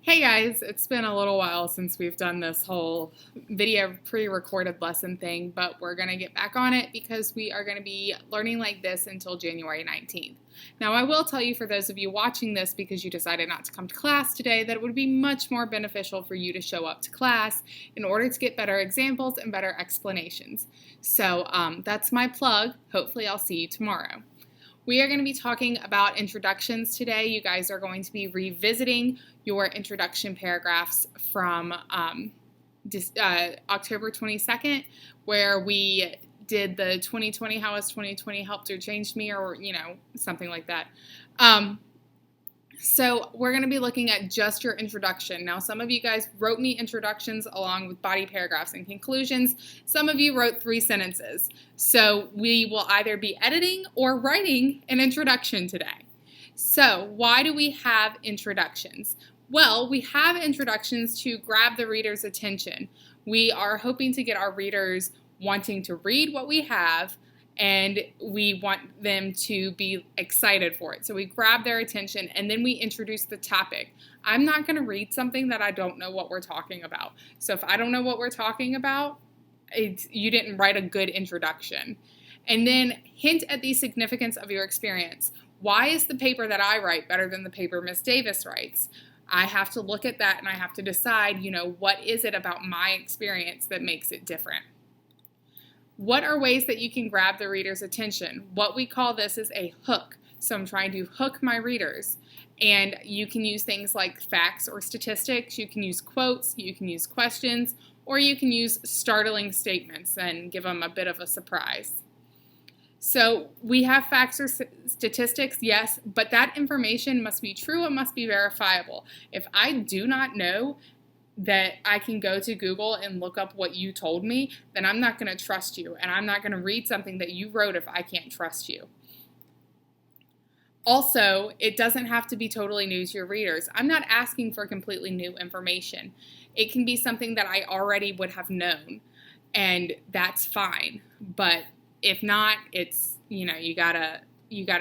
Hey guys, it's been a little while since we've done this whole video pre-recorded lesson thing, but we're going to get back on it because we are going to be learning like this until January 19th. Now, I will tell you for those of you watching this because you decided not to come to class today that it would be much more beneficial for you to show up to class in order to get better examples and better explanations. So that's my plug. Hopefully I'll see you tomorrow. We are going to be talking about introductions today. You guys are going to be revisiting your introduction paragraphs from October 22nd, where we did the 2020, how has 2020 helped or changed me, or, something like that. So we're going to be looking at just your introduction. Now, some of you guys wrote me introductions along with body paragraphs and conclusions. Some of you wrote 3 sentences. So we will either be editing or writing an introduction today. So why do we have introductions? Well, we have introductions to grab the reader's attention. We are hoping to get our readers wanting to read what we have, and we want them to be excited for it. So we grab their attention and then we introduce the topic. I'm not going to read something that I don't know what we're talking about. So if I don't know what we're talking about, you didn't write a good introduction. And then hint at the significance of your experience. Why is the paper that I write better than the paper Miss Davis writes? I have to look at that and I have to decide, what is it about my experience that makes it different? What are ways that you can grab the reader's attention? What we call this is a hook. So I'm trying to hook my readers. And you can use things like facts or statistics. You can use quotes. You can use questions. Or you can use startling statements and give them a bit of a surprise. So we have facts or statistics, yes, but that information must be true. It must be verifiable. If I do not know that I can go to Google and look up what you told me, then I'm not going to trust you, and I'm not going to read something that you wrote if I can't trust you. Also, it doesn't have to be totally new to your readers. I'm not asking for completely new information. It can be something that I already would have known, and that's fine. But if not, it's, you gotta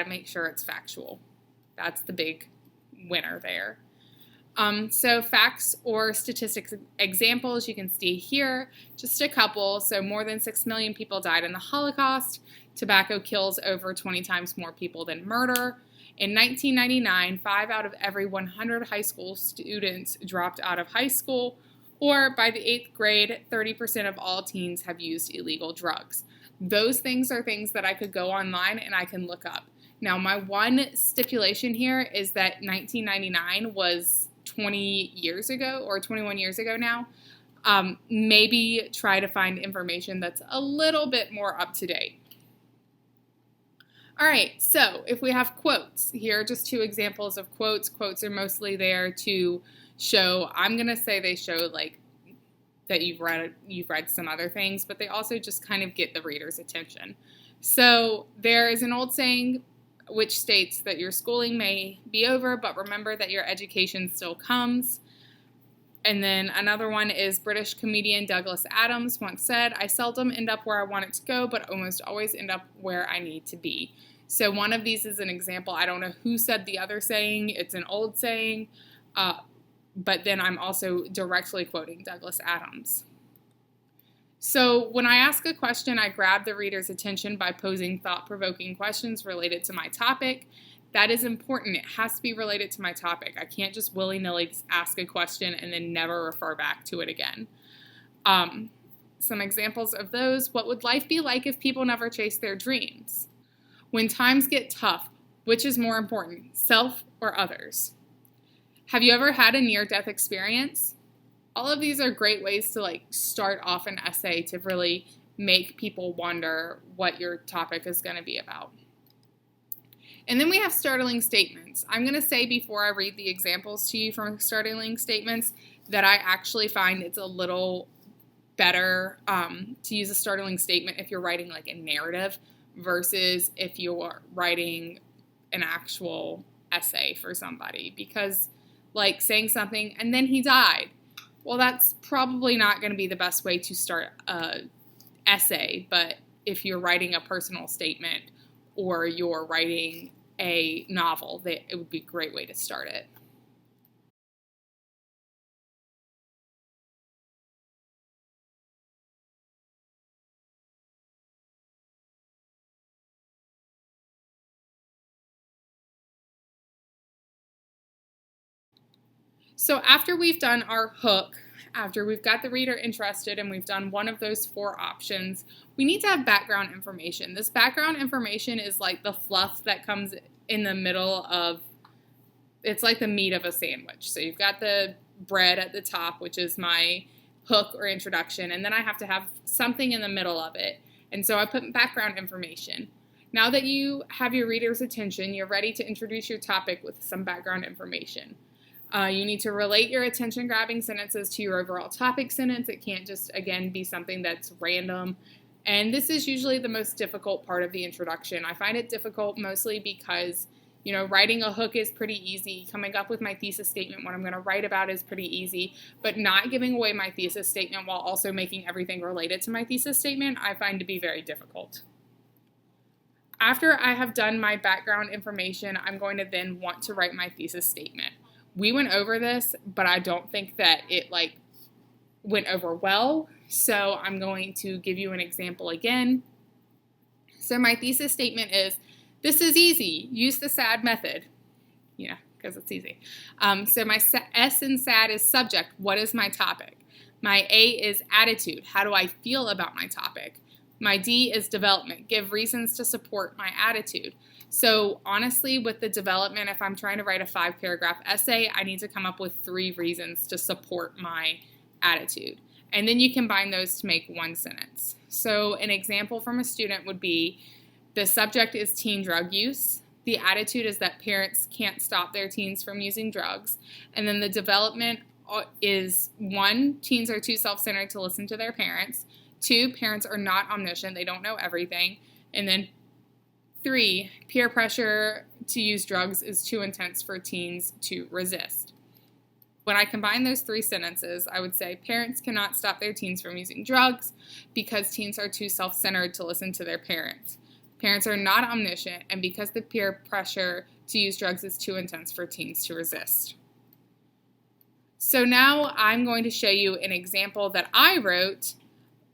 make sure it's factual. That's the big winner there. So facts or statistics examples you can see here, just a couple. So more than 6 million people died in the Holocaust. Tobacco kills over 20 times more people than murder. In 1999, 5 out of every 100 high school students dropped out of high school. Or by the 8th grade, 30% of all teens have used illegal drugs. Those things are things that I could go online and I can look up. Now, my one stipulation here is that 1999 was 20 years ago or 21 years ago now. Maybe try to find information that's a little bit more up to date. All right, so if we have quotes, here are just 2 examples of quotes. Quotes are mostly there to show, I'm going to say they show like that you've read some other things, but they also just kind of get the reader's attention. So there is an old saying which states that your schooling may be over, but remember that your education still comes. And then another one is British comedian Douglas Adams once said, I seldom end up where I want it to go, but almost always end up where I need to be. So one of these is an example. I don't know who said the other saying. It's an old saying, but then I'm also directly quoting Douglas Adams. So when I ask a question, I grab the reader's attention by posing thought-provoking questions related to my topic. That is important. It has to be related to my topic. I can't just willy-nilly ask a question and then never refer back to it again. Some examples of those. What would life be like if people never chased their dreams? When times get tough, which is more important, self or others? Have you ever had a near-death experience? All of these are great ways to start off an essay to really make people wonder what your topic is going to be about. And then we have startling statements. I'm going to say before I read the examples to you from startling statements that I actually find it's a little better to use a startling statement if you're writing like a narrative versus if you're writing an actual essay for somebody. Because like saying something and then he died, well, that's probably not going to be the best way to start an essay, but if you're writing a personal statement or you're writing a novel, it would be a great way to start it. So after we've done our hook, after we've got the reader interested and we've done one of those 4 options, we need to have background information. This background information is like the fluff that comes in the middle of, it's like the meat of a sandwich. So you've got the bread at the top, which is my hook or introduction, and then I have to have something in the middle of it. And so I put background information. Now that you have your reader's attention, you're ready to introduce your topic with some background information. You need to relate your attention-grabbing sentences to your overall topic sentence. It can't just, again, be something that's random. And this is usually the most difficult part of the introduction. I find it difficult mostly because, writing a hook is pretty easy. Coming up with my thesis statement, what I'm going to write about, is pretty easy. But not giving away my thesis statement while also making everything related to my thesis statement, I find to be very difficult. After I have done my background information, I'm going to then want to write my thesis statement. We went over this, but I don't think that it went over well. So I'm going to give you an example again. So my thesis statement is, this is easy. Use the SAD method. Because it's easy. So my S in SAD is subject. What is my topic? My A is attitude. How do I feel about my topic? My D is development. Give reasons to support my attitude. So honestly, with the development, if I'm trying to write a 5-paragraph essay, I need to come up with 3 reasons to support my attitude. And then you combine those to make one sentence. So an example from a student would be, the subject is teen drug use. The attitude is that parents can't stop their teens from using drugs. And then the development is 1, teens are too self-centered to listen to their parents. 2, parents are not omniscient. They don't know everything. And then 3, peer pressure to use drugs is too intense for teens to resist. When I combine those 3 sentences, I would say parents cannot stop their teens from using drugs because teens are too self-centered to listen to their parents. Parents are not omniscient, and because the peer pressure to use drugs is too intense for teens to resist. So now I'm going to show you an example that I wrote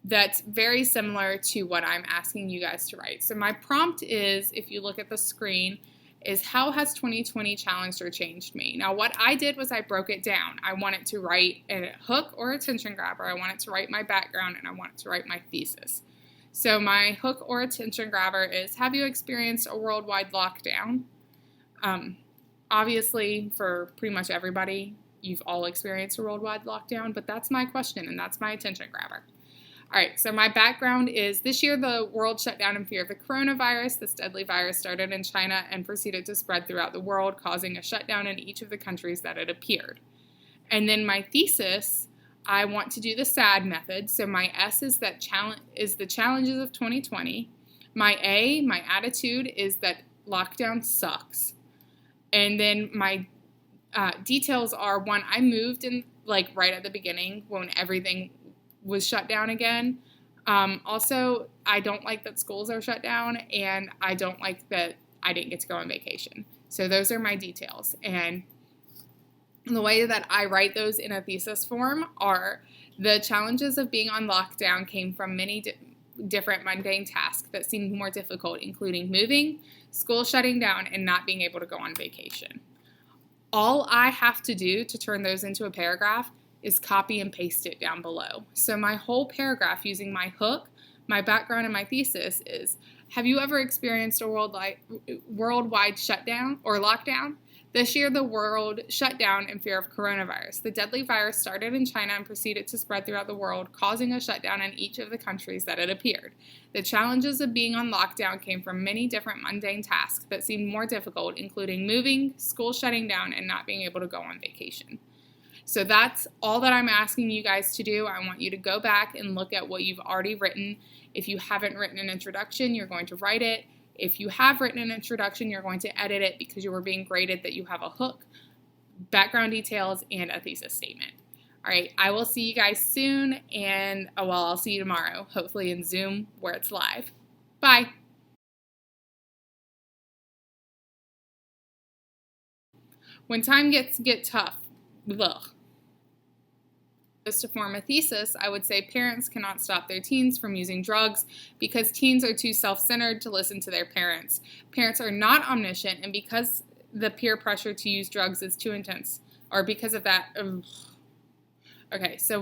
that's very similar to what I'm asking you guys to write. So my prompt is, if you look at the screen, is how has 2020 challenged or changed me? Now what I did was I broke it down. I wanted to write a hook or attention grabber. I wanted to write my background, and I wanted to write my thesis. So my hook or attention grabber is, have you experienced a worldwide lockdown? Obviously, for pretty much everybody, you've all experienced a worldwide lockdown, but that's my question, and that's my attention grabber. All right, so my background is, this year the world shut down in fear of the coronavirus. This deadly virus started in China and proceeded to spread throughout the world, causing a shutdown in each of the countries that it appeared. And then my thesis, I want to do the SAD method. So my S is the challenges of 2020. My A, my attitude, is that lockdown sucks. And then my details are, 1, I moved in right at the beginning when everything was shut down again. Also, I don't like that schools are shut down, and I don't like that I didn't get to go on vacation. So those are my details. And the way that I write those in a thesis form are, the challenges of being on lockdown came from many different mundane tasks that seemed more difficult, including moving, school shutting down, and not being able to go on vacation. All I have to do to turn those into a paragraph is copy and paste it down below. So my whole paragraph using my hook, my background, and my thesis is, have you ever experienced a worldwide shutdown or lockdown? This year the world shut down in fear of coronavirus. The deadly virus started in China and proceeded to spread throughout the world, causing a shutdown in each of the countries that it appeared. The challenges of being on lockdown came from many different mundane tasks that seemed more difficult, including moving, school shutting down, and not being able to go on vacation. So that's all that I'm asking you guys to do. I want you to go back and look at what you've already written. If you haven't written an introduction, you're going to write it. If you have written an introduction, you're going to edit it because you were being graded that you have a hook, background details, and a thesis statement. All right, I will see you guys soon, and I'll see you tomorrow, hopefully in Zoom where it's live. Bye. When time get tough, to form a thesis, I would say parents cannot stop their teens from using drugs because teens are too self-centered to listen to their parents. Parents are not omniscient, and because the peer pressure to use drugs is too intense or because of that. Okay, so